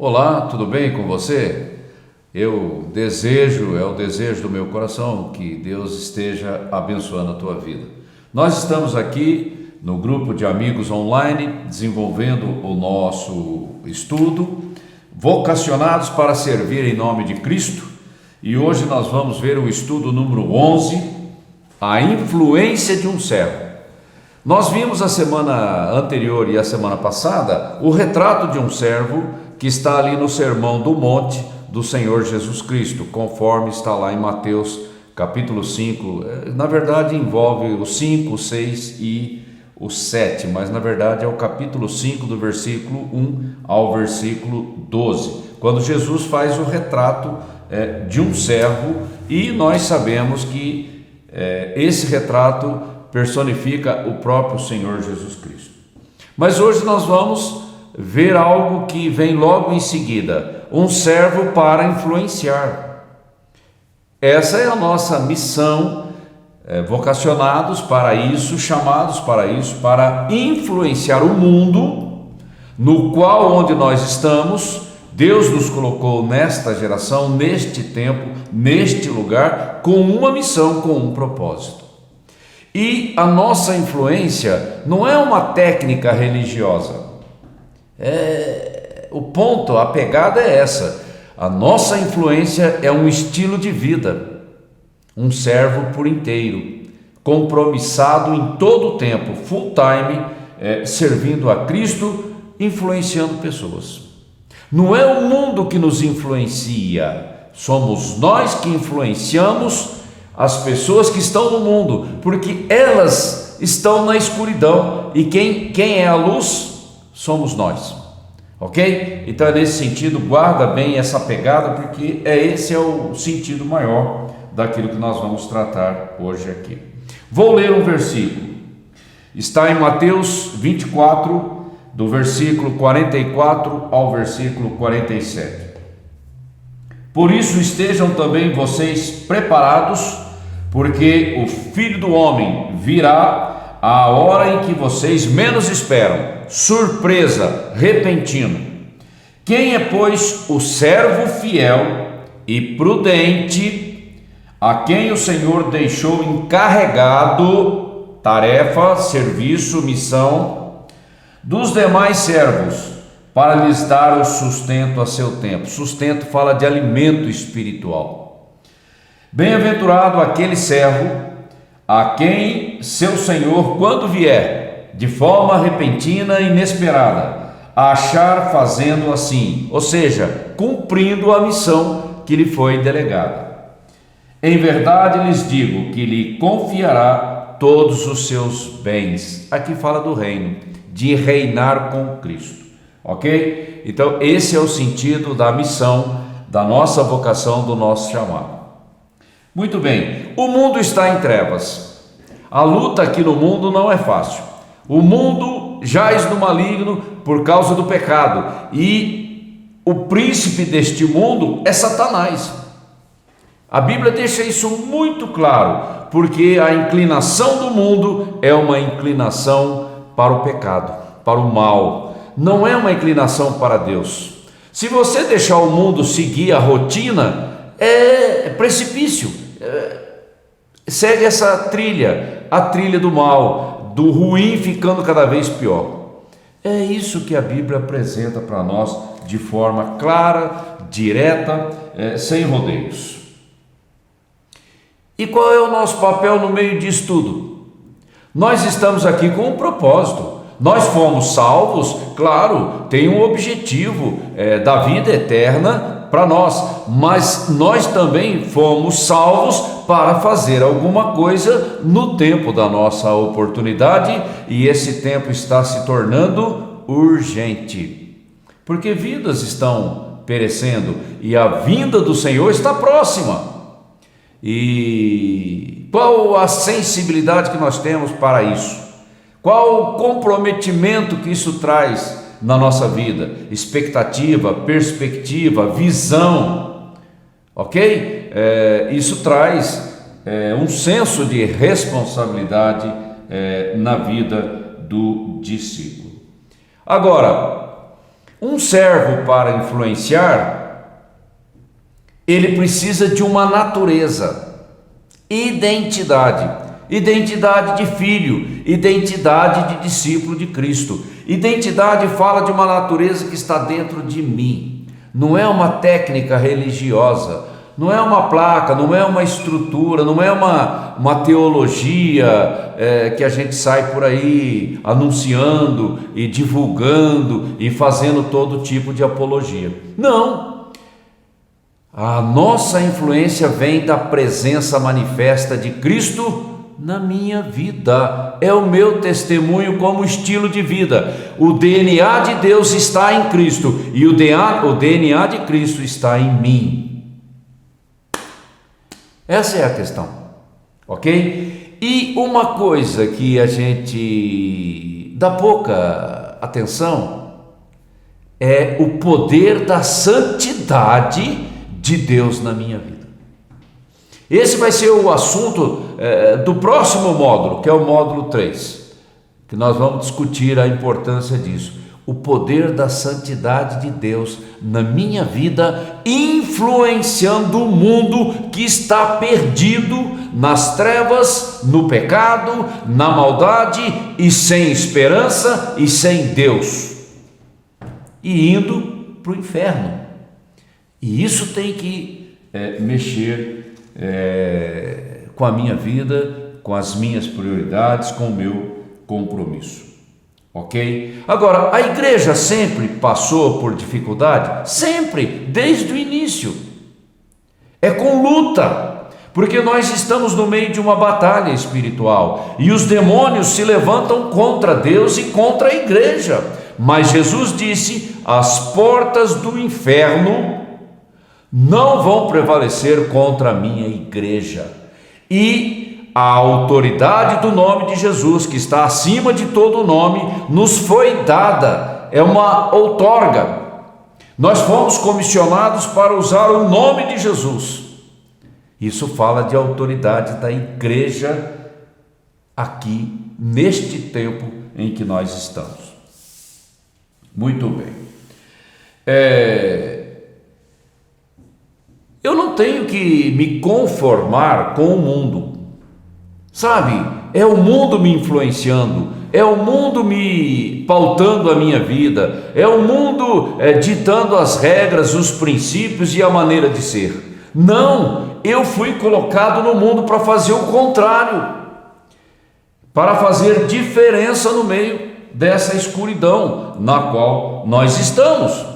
Olá, tudo bem com você? É o desejo do meu coração que Deus esteja abençoando a tua vida. Nós estamos aqui no grupo de amigos online, desenvolvendo o nosso estudo, vocacionados para servir em nome de Cristo, e hoje nós vamos ver o estudo número 11, a influência de um servo. Nós vimos a semana anterior e a semana passada o retrato de um servo que está ali no Sermão do Monte do Senhor Jesus Cristo, conforme está lá em Mateus capítulo 5, na verdade envolve o 5, o 6 e o 7, mas na verdade é o capítulo 5 do versículo 1 ao versículo 12, quando Jesus faz o retrato de um servo, e nós sabemos que esse retrato personifica o próprio Senhor Jesus Cristo. Mas hoje nós vamos ver algo que vem logo em seguida: um servo para influenciar. Essa é a nossa missão, vocacionados para isso, chamados para isso, para influenciar o mundo no qual, onde nós estamos. Deus nos colocou nesta geração, neste tempo, neste lugar, com uma missão, com um propósito. E a nossa influência não é uma técnica religiosa. O ponto, a pegada é essa: a nossa influência é um estilo de vida, um servo por inteiro, compromissado em todo o tempo, full time, servindo a Cristo, influenciando pessoas. Não é o mundo que nos influencia, somos nós que influenciamos as pessoas que estão no mundo, porque elas estão na escuridão, e quem é a luz somos nós, ok? Então é nesse sentido, guarda bem essa pegada, porque esse é o sentido maior daquilo que nós vamos tratar hoje aqui. Vou ler um versículo, está em Mateus 24, do versículo 44 ao versículo 47. Por isso estejam também vocês preparados, porque o Filho do Homem virá à hora em que vocês menos esperam, surpresa, repentino. Quem é, pois, o servo fiel e prudente, a quem o Senhor deixou encarregado tarefa, serviço, missão dos demais servos, para lhes dar o sustento a seu tempo? Sustento fala de alimento espiritual. Bem-aventurado aquele servo a quem seu Senhor, quando vier de forma repentina e inesperada, achar fazendo assim, ou seja, cumprindo a missão que lhe foi delegada. Em verdade lhes digo que lhe confiará todos os seus bens. Aqui fala do reino, de reinar com Cristo, ok? Então esse é o sentido da missão, da nossa vocação, do nosso chamado. Muito bem, o mundo está em trevas, a luta aqui no mundo não é fácil, o mundo jaz no maligno por causa do pecado, e o príncipe deste mundo é Satanás. A Bíblia deixa isso muito claro, porque a inclinação do mundo é uma inclinação para o pecado, para o mal, não é uma inclinação para Deus. Se você deixar o mundo seguir a rotina, é precipício, segue essa trilha, a trilha do mal, do ruim ficando cada vez pior. É isso que a Bíblia apresenta para nós de forma clara, direta, sem rodeios. E qual é o nosso papel no meio disso tudo? Nós estamos aqui com um propósito. Nós fomos salvos, claro, tem um objetivo da vida eterna para nós, mas nós também fomos salvos para fazer alguma coisa no tempo da nossa oportunidade, e esse tempo está se tornando urgente, porque vidas estão perecendo e a vinda do Senhor está próxima. E qual a sensibilidade que nós temos para isso? Qual o comprometimento que isso traz na nossa vida? Expectativa, perspectiva, visão, ok? Isso traz um senso de responsabilidade na vida do discípulo. Agora, Um servo, para influenciar, ele precisa de uma natureza, identidade de filho, identidade de discípulo de Cristo. Identidade fala de uma natureza que está dentro de mim, não é uma técnica religiosa, não é uma placa, não é uma estrutura, não é uma teologia que a gente sai por aí anunciando e divulgando e fazendo todo tipo de apologia. Não, a nossa influência vem da presença manifesta de Cristo na minha vida, é o meu testemunho como estilo de vida. O DNA de Deus está em Cristo e o DNA de Cristo está em mim. Essa é a questão, ok? E uma coisa que a gente dá pouca atenção é o poder da santidade de Deus na minha vida. Esse vai ser o assunto do próximo módulo, que é o módulo 3, que nós vamos discutir a importância disso. O poder da santidade de Deus na minha vida, influenciando o mundo que está perdido nas trevas, no pecado, na maldade e sem esperança e sem Deus, e indo para o inferno. E isso tem que mexer com a minha vida, com as minhas prioridades, com o meu compromisso. Ok? Agora, a igreja sempre passou por dificuldade? Sempre, desde o início. É com luta, porque nós estamos no meio de uma batalha espiritual e os demônios se levantam contra Deus e contra a igreja. Mas Jesus disse: as portas do inferno não vão prevalecer contra a minha igreja. E a autoridade do nome de Jesus, que está acima de todo nome, nos foi dada, é uma outorga. Nós fomos comissionados para usar o nome de Jesus. Isso fala de autoridade da igreja aqui, neste tempo em que nós estamos. Muito bem. Eu não tenho que me conformar com o mundo. Sabe, é o mundo me influenciando, é o mundo me pautando a minha vida, é o mundo ditando as regras, os princípios e a maneira de ser. Não, eu fui colocado no mundo para fazer o contrário, para fazer diferença no meio dessa escuridão na qual nós estamos.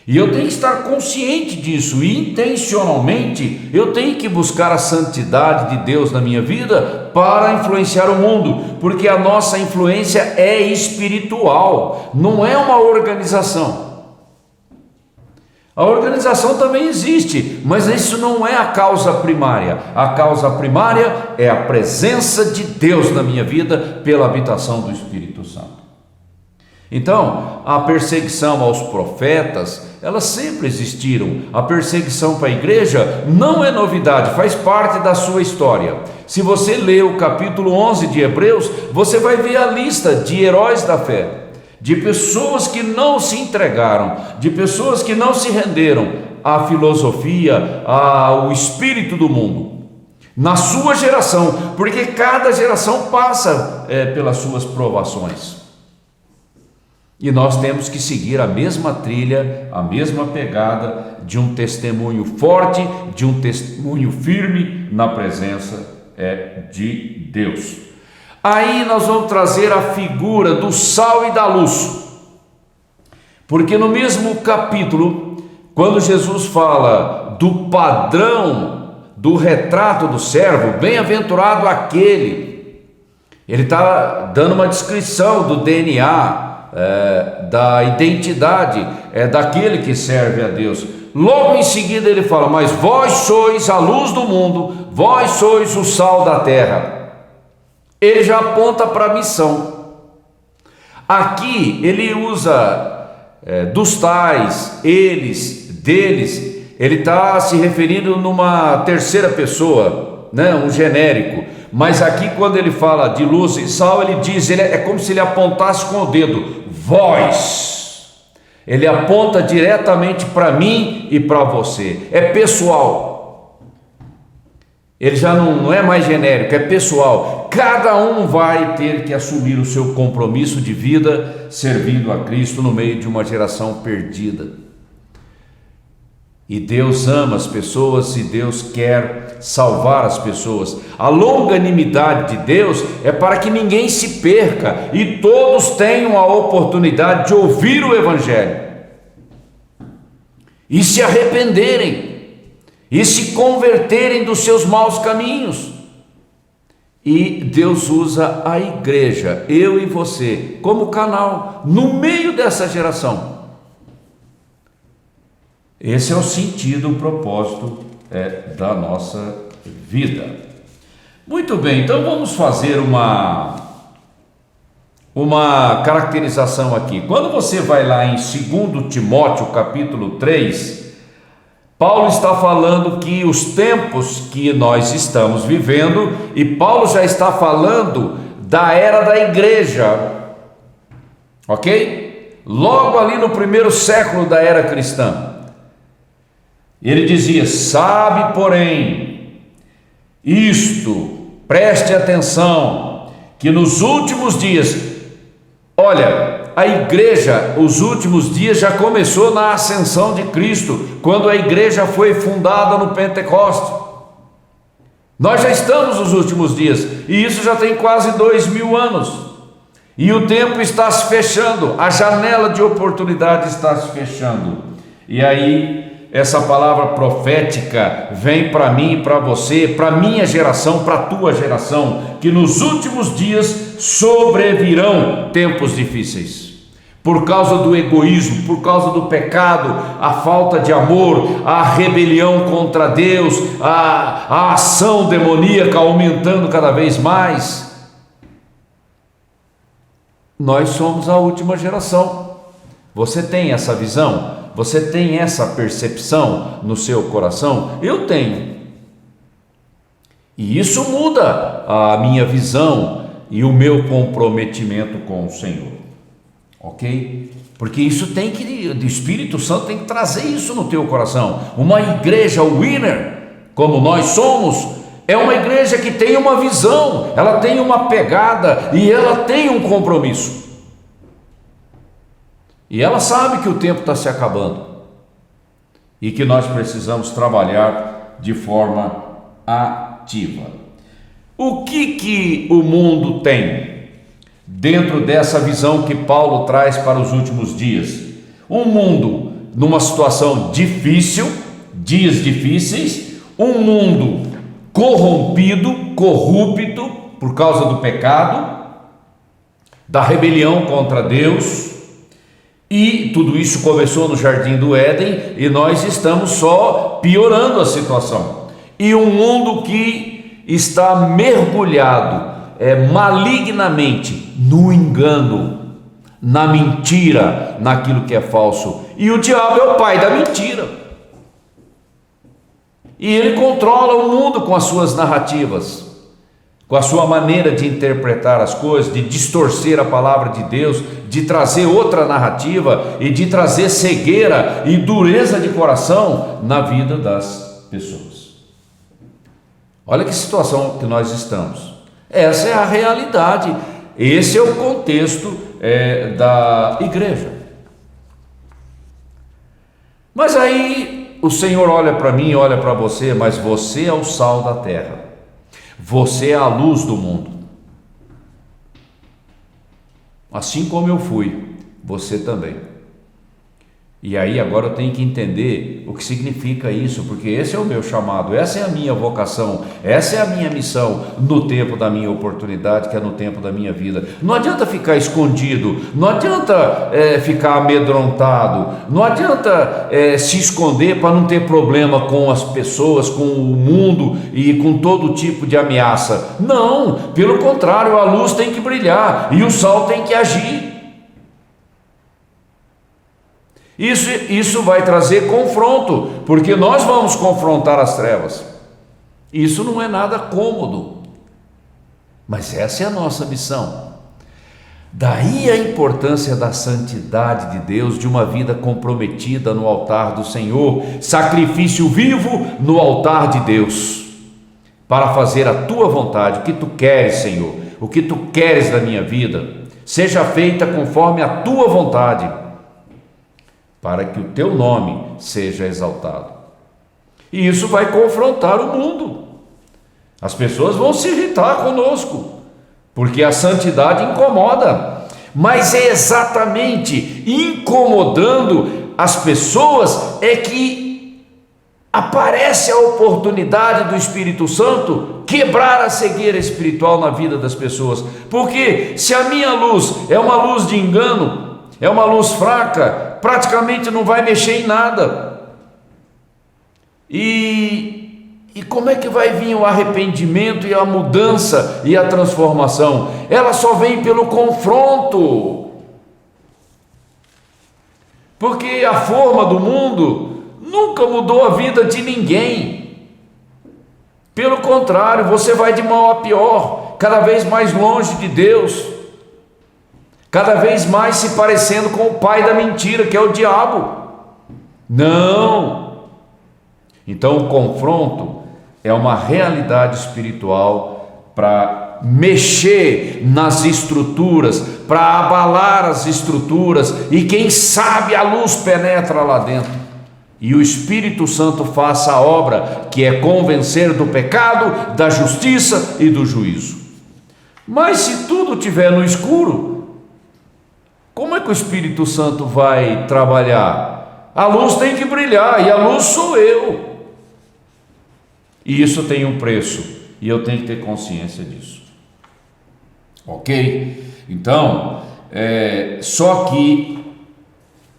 E eu tenho que estar consciente disso, e intencionalmente eu tenho que buscar a santidade de Deus na minha vida para influenciar o mundo, porque a nossa influência é espiritual, não é uma organização. A organização também existe, mas isso não é a causa primária. A causa primária é a presença de Deus na minha vida pela habitação do Espírito Santo. Então, a perseguição aos profetas, elas sempre existiram. A perseguição para a igreja não é novidade, faz parte da sua história. Se você ler o capítulo 11 de Hebreus, você vai ver a lista de heróis da fé, de pessoas que não se entregaram, de pessoas que não se renderam à filosofia, ao espírito do mundo, na sua geração, porque cada geração passa pelas suas provações. E nós temos que seguir a mesma trilha, a mesma pegada de um testemunho forte, de um testemunho firme na presença de Deus. Aí nós vamos trazer a figura do sal e da luz, porque no mesmo capítulo, quando Jesus fala do padrão, do retrato do servo, bem-aventurado aquele, ele está dando uma descrição do DNA, da identidade daquele que serve a Deus. Logo em seguida ele fala: mas vós sois a luz do mundo, vós sois o sal da terra. Ele já aponta para a missão. Aqui ele usa dos tais, eles, deles. Ele está se referindo numa terceira pessoa, né? Um genérico. Mas aqui, quando ele fala de luz e sal, ele diz, é como se ele apontasse com o dedo: vós. Ele aponta diretamente para mim e para você. É pessoal. Ele já não é mais genérico, é pessoal. Cada um vai ter que assumir o seu compromisso de vida servindo a Cristo no meio de uma geração perdida. E Deus ama as pessoas e Deus quer salvar as pessoas. A longanimidade de Deus é para que ninguém se perca e todos tenham a oportunidade de ouvir o Evangelho e se arrependerem e se converterem dos seus maus caminhos. E Deus usa a igreja, eu e você, como canal no meio dessa geração. Esse é o sentido, o propósito da nossa vida. Muito bem, então vamos fazer uma caracterização aqui. Quando você vai lá em 2 Timóteo capítulo 3, Paulo está falando que os tempos que nós estamos vivendo, e Paulo já está falando da era da igreja, ok? Logo ali no primeiro século da era cristã. Ele dizia: sabe, porém, isto, preste atenção, que nos últimos dias, olha, a igreja, os últimos dias já começou na ascensão de Cristo, quando a igreja foi fundada no Pentecostes. Nós já estamos nos últimos dias, e isso já tem quase 2000 anos, e o tempo está se fechando, a janela de oportunidade está se fechando, e aí essa palavra profética vem para mim, para você, para minha geração, para a tua geração, que nos últimos dias sobrevirão tempos difíceis, por causa do egoísmo, por causa do pecado, a falta de amor, a rebelião contra Deus, a ação demoníaca aumentando cada vez mais. Nós somos a última geração. Você tem essa visão? Você tem essa percepção no seu coração? Eu tenho. E isso muda a minha visão e o meu comprometimento com o Senhor. Ok? Porque isso tem que, o Espírito Santo tem que trazer isso no teu coração. Uma igreja winner, como nós somos, é uma igreja que tem uma visão, ela tem uma pegada e ela tem um compromisso. E ela sabe que o tempo está se acabando e que nós precisamos trabalhar de forma ativa. O que o mundo tem dentro dessa visão que Paulo traz para os últimos dias? Um mundo numa situação difícil, dias difíceis, um mundo corrompido, corrupto por causa do pecado, da rebelião contra Deus. E tudo isso começou no Jardim do Éden e nós estamos só piorando a situação. E um mundo que está mergulhado malignamente no engano, na mentira, naquilo que é falso. E o diabo é o pai da mentira. E ele controla o mundo com as suas narrativas, com a sua maneira de interpretar as coisas, de distorcer a palavra de Deus, de trazer outra narrativa e de trazer cegueira e dureza de coração na vida das pessoas. Olha que situação que nós estamos. Essa é a realidade, esse é o contexto da igreja. Mas aí o Senhor olha para mim, olha para você, mas você é o sal da terra, você é a luz do mundo. Assim como eu fui, você também. E aí agora eu tenho que entender o que significa isso, porque esse é o meu chamado, essa é a minha vocação, essa é a minha missão no tempo da minha oportunidade, que é no tempo da minha vida. Não adianta ficar escondido, não adianta ficar amedrontado, não adianta se esconder para não ter problema com as pessoas, com o mundo e com todo tipo de ameaça. Não, pelo contrário, a luz tem que brilhar e o sol tem que agir. Isso vai trazer confronto, porque nós vamos confrontar as trevas. Isso não é nada cômodo, mas essa é a nossa missão. Daí a importância da santidade de Deus, de uma vida comprometida no altar do Senhor, sacrifício vivo no altar de Deus, para fazer a tua vontade, o que tu queres, Senhor, o que tu queres da minha vida, seja feita conforme a tua vontade, para que o teu nome seja exaltado. E isso vai confrontar o mundo. As pessoas vão se irritar conosco, porque a santidade incomoda, mas é exatamente incomodando as pessoas é que aparece a oportunidade do Espírito Santo quebrar a cegueira espiritual na vida das pessoas. Porque se a minha luz é uma luz de engano, é uma luz fraca, praticamente não vai mexer em nada. E como é que vai vir o arrependimento e a mudança e a transformação? Ela só vem pelo confronto. Porque a forma do mundo nunca mudou a vida de ninguém. Pelo contrário, você vai de mal a pior, cada vez mais longe de Deus, cada vez mais se parecendo com o pai da mentira, que é o diabo. Não! Então o confronto é uma realidade espiritual para mexer nas estruturas, para abalar as estruturas, e quem sabe a luz penetra lá dentro, e o Espírito Santo faça a obra, que é convencer do pecado, da justiça e do juízo. Mas se tudo estiver no escuro, como é que o Espírito Santo vai trabalhar? A luz tem que brilhar, e a luz sou eu. E isso tem um preço, e eu tenho que ter consciência disso. Ok? Então, só que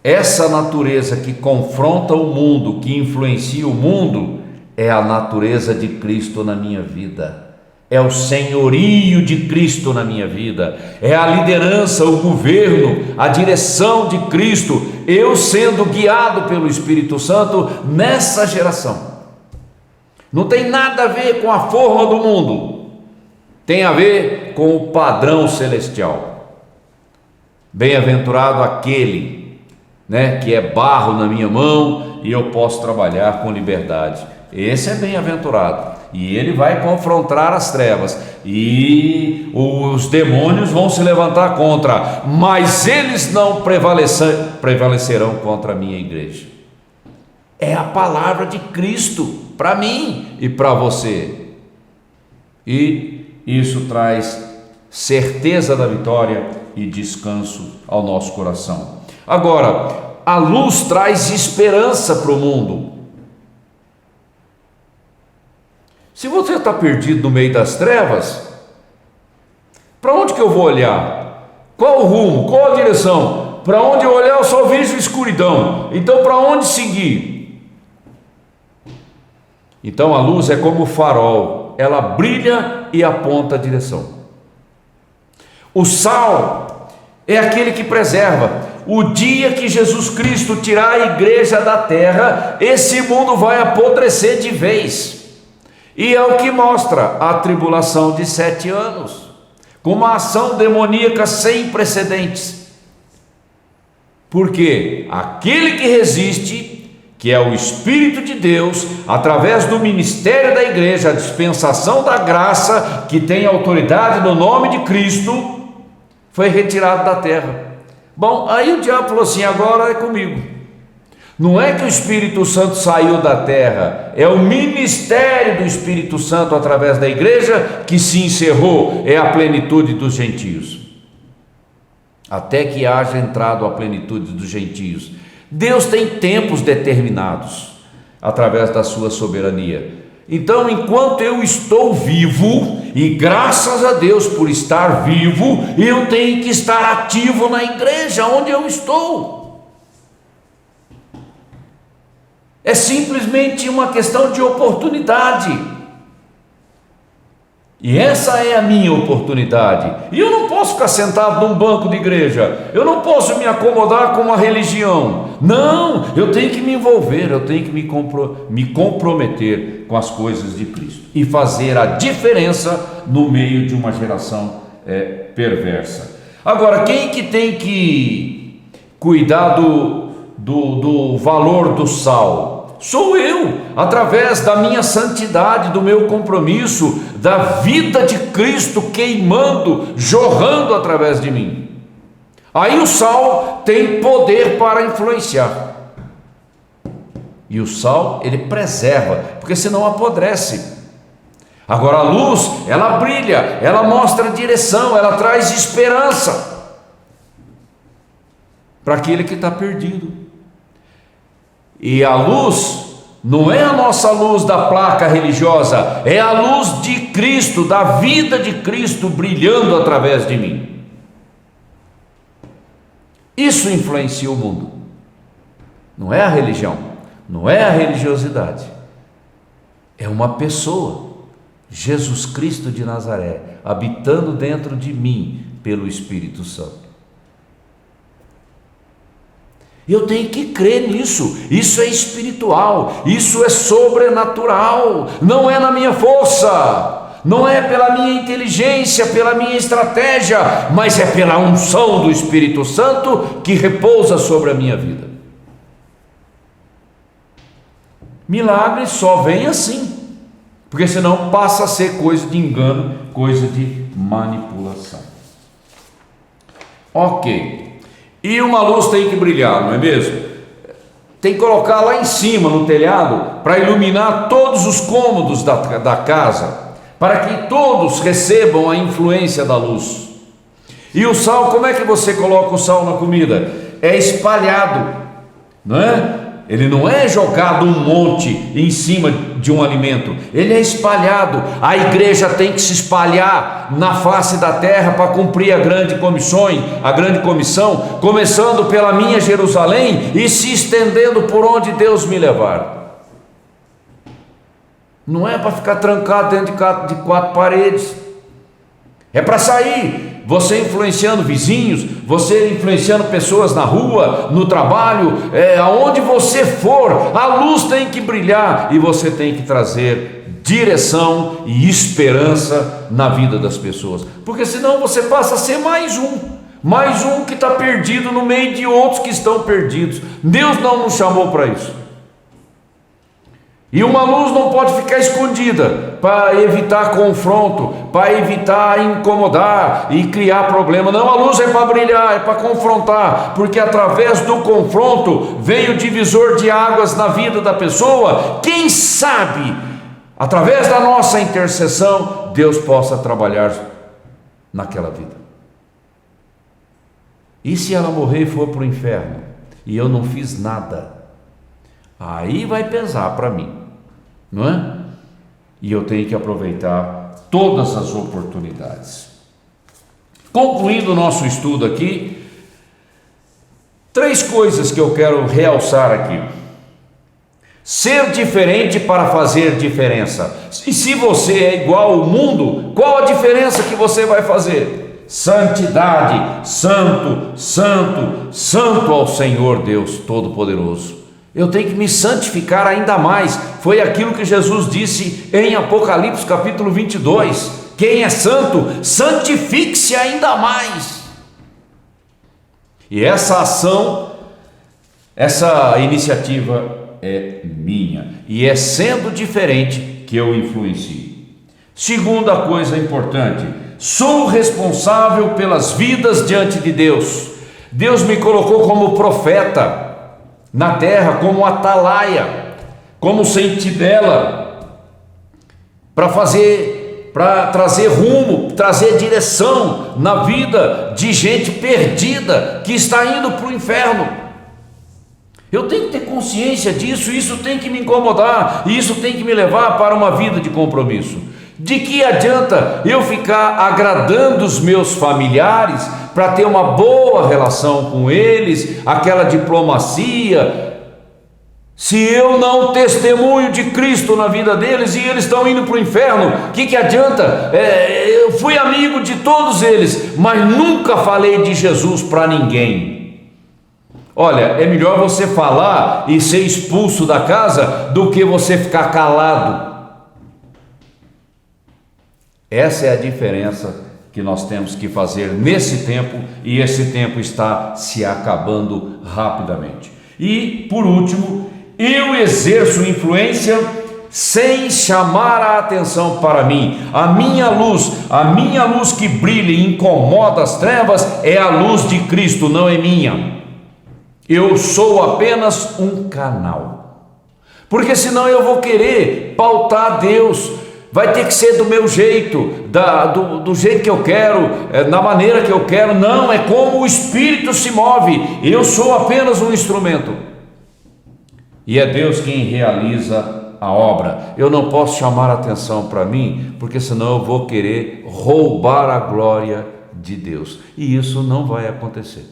essa natureza que confronta o mundo, que influencia o mundo, é a natureza de Cristo na minha vida. É o senhorio de Cristo na minha vida. É a liderança, o governo, a direção de Cristo, eu sendo guiado pelo Espírito Santo nessa geração. Não tem nada a ver com a forma do mundo, tem a ver com o padrão celestial. Bem-aventurado aquele, que é barro na minha mão e eu posso trabalhar com liberdade. Esse é bem-aventurado, e ele vai confrontar as trevas, e os demônios vão se levantar contra, mas eles não prevalecerão contra a minha igreja. É a palavra de Cristo para mim e para você, e isso traz certeza da vitória e descanso ao nosso coração. Agora, a luz traz esperança para o mundo. Se você está perdido no meio das trevas, para onde que eu vou olhar? Qual o rumo? Qual a direção? Para onde eu olhar eu só vejo escuridão. Então para onde seguir? Então a luz é como o farol, ela brilha e aponta a direção. O sal é aquele que preserva. O dia que Jesus Cristo tirar a igreja da terra, esse mundo vai apodrecer de vez. E é o que mostra a tribulação de 7 anos, com uma ação demoníaca sem precedentes. Porque aquele que resiste, que é o Espírito de Deus, através do ministério da igreja, a dispensação da graça, que tem autoridade no nome de Cristo, foi retirado da terra. Bom, aí o diabo falou assim: agora é comigo. Não é que o Espírito Santo saiu da terra, é o ministério do Espírito Santo através da igreja que se encerrou, é a plenitude dos gentios. Até que haja entrado a plenitude dos gentios. Deus tem tempos determinados através da sua soberania. Então, enquanto eu estou vivo, e graças a Deus por estar vivo, eu tenho que estar ativo na igreja onde eu estou. É simplesmente uma questão de oportunidade. E essa é a minha oportunidade. E eu não posso ficar sentado num banco de igreja. Eu não posso me acomodar com uma religião. Não, eu tenho que me envolver, eu tenho que me comprometer com as coisas de Cristo e fazer a diferença no meio de uma geração perversa. Agora, quem que tem que cuidar do valor do sal? Sou eu, através da minha santidade, do meu compromisso, da vida de Cristo queimando, jorrando através de mim. Aí o sal tem poder para influenciar. E o sal, ele preserva, porque senão apodrece. Agora a luz, ela brilha, ela mostra direção, ela traz esperança para aquele que está perdido. E a luz não é a nossa luz da placa religiosa, é a luz de Cristo, da vida de Cristo brilhando através de mim. Isso influencia o mundo. Não é a religião, não é a religiosidade. É uma pessoa, Jesus Cristo de Nazaré, habitando dentro de mim pelo Espírito Santo. Eu tenho que crer nisso. Isso é espiritual, isso é sobrenatural, não é na minha força, não é pela minha inteligência, pela minha estratégia, mas é pela unção do Espírito Santo que repousa sobre a minha vida. Milagre só vem assim, porque senão passa a ser coisa de engano, coisa de manipulação. Ok. E uma luz tem que brilhar, não é mesmo? Tem que colocar lá em cima no telhado para iluminar todos os cômodos da casa, para que todos recebam a influência da luz. E o sal, como é que você coloca o sal na comida? É espalhado, não é? Ele não é jogado um monte em cima de um alimento, ele é espalhado. A igreja tem que se espalhar na face da terra para cumprir a grande comissão, começando pela minha Jerusalém e se estendendo por onde Deus me levar. Não é para ficar trancado dentro de quatro paredes, é para sair. Você influenciando vizinhos, você influenciando pessoas na rua, no trabalho, aonde você for, a luz tem que brilhar e você tem que trazer direção e esperança na vida das pessoas, porque senão você passa a ser mais um que está perdido no meio de outros que estão perdidos. Deus não nos chamou para isso. E uma luz não pode ficar escondida para evitar confronto, para evitar incomodar e criar problema. Não, a luz é para brilhar, é para confrontar, porque através do confronto vem o divisor de águas na vida da pessoa. Quem sabe, através da nossa intercessão, Deus possa trabalhar naquela vida. E se ela morrer e for para o inferno, e eu não fiz nada, aí vai pesar para mim, não é? E eu tenho que aproveitar todas as oportunidades. Concluindo o nosso estudo aqui, 3 coisas que eu quero realçar aqui. Ser diferente para fazer diferença. E se você é igual ao mundo, qual a diferença que você vai fazer? Santidade, santo, santo, santo ao Senhor Deus Todo-Poderoso. Eu tenho que me santificar ainda mais. Foi aquilo que Jesus disse em Apocalipse capítulo 22. Quem é santo, santifique-se ainda mais. E essa ação, essa iniciativa é minha. E é sendo diferente que eu influencio. Segunda coisa importante, sou responsável pelas vidas diante de Deus. Deus me colocou como profeta na terra, como atalaia, como sentinela, para trazer rumo, trazer direção na vida de gente perdida que está indo para o inferno. Eu tenho que ter consciência disso, isso tem que me incomodar, e isso tem que me levar para uma vida de compromisso. De que adianta eu ficar agradando os meus familiares para ter uma boa relação com eles, aquela diplomacia, se eu não testemunho de Cristo na vida deles e eles estão indo para o inferno? O que adianta? Eu fui amigo de todos eles, mas nunca falei de Jesus para ninguém. Olha, é melhor você falar e ser expulso da casa do que você ficar calado. Essa é a diferença que nós temos que fazer nesse tempo, e esse tempo está se acabando rapidamente. E, por último, eu exerço influência sem chamar a atenção para mim. A minha luz que brilha e incomoda as trevas é a luz de Cristo, não é minha. Eu sou apenas um canal, porque senão eu vou querer pautar Deus. Vai ter que ser do meu jeito, do jeito que eu quero, na maneira que eu quero. Não, é como o Espírito se move. Eu sou apenas um instrumento, e é Deus quem realiza a obra. Eu não posso chamar a atenção para mim, porque senão eu vou querer roubar a glória de Deus, e isso não vai acontecer.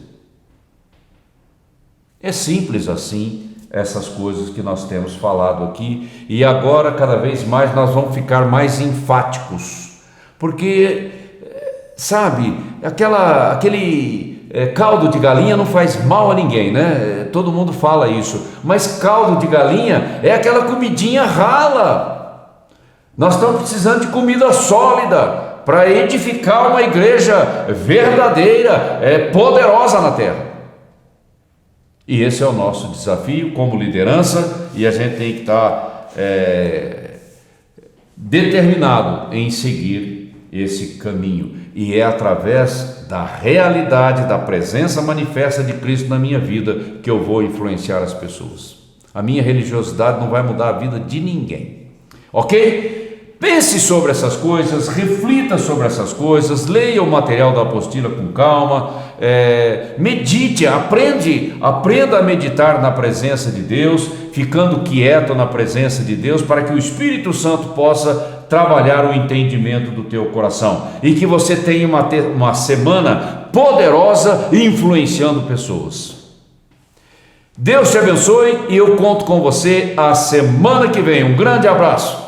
É simples assim, essas coisas que nós temos falado aqui, e agora cada vez mais nós vamos ficar mais enfáticos, porque, sabe, aquele caldo de galinha não faz mal a ninguém, né? Todo mundo fala isso, mas caldo de galinha é aquela comidinha rala. Nós estamos precisando de comida sólida para edificar uma igreja verdadeira, poderosa na terra. E esse é o nosso desafio como liderança, e a gente tem que estar determinado em seguir esse caminho, e é através da realidade, da presença manifesta de Cristo na minha vida, que eu vou influenciar as pessoas. A minha religiosidade não vai mudar a vida de ninguém, ok? Pense sobre essas coisas, reflita sobre essas coisas, leia o material da apostila com calma, medite, aprenda a meditar na presença de Deus, ficando quieto na presença de Deus, para que o Espírito Santo possa trabalhar o entendimento do teu coração, e que você tenha uma semana poderosa influenciando pessoas. Deus te abençoe, e eu conto com você a semana que vem. Um grande abraço.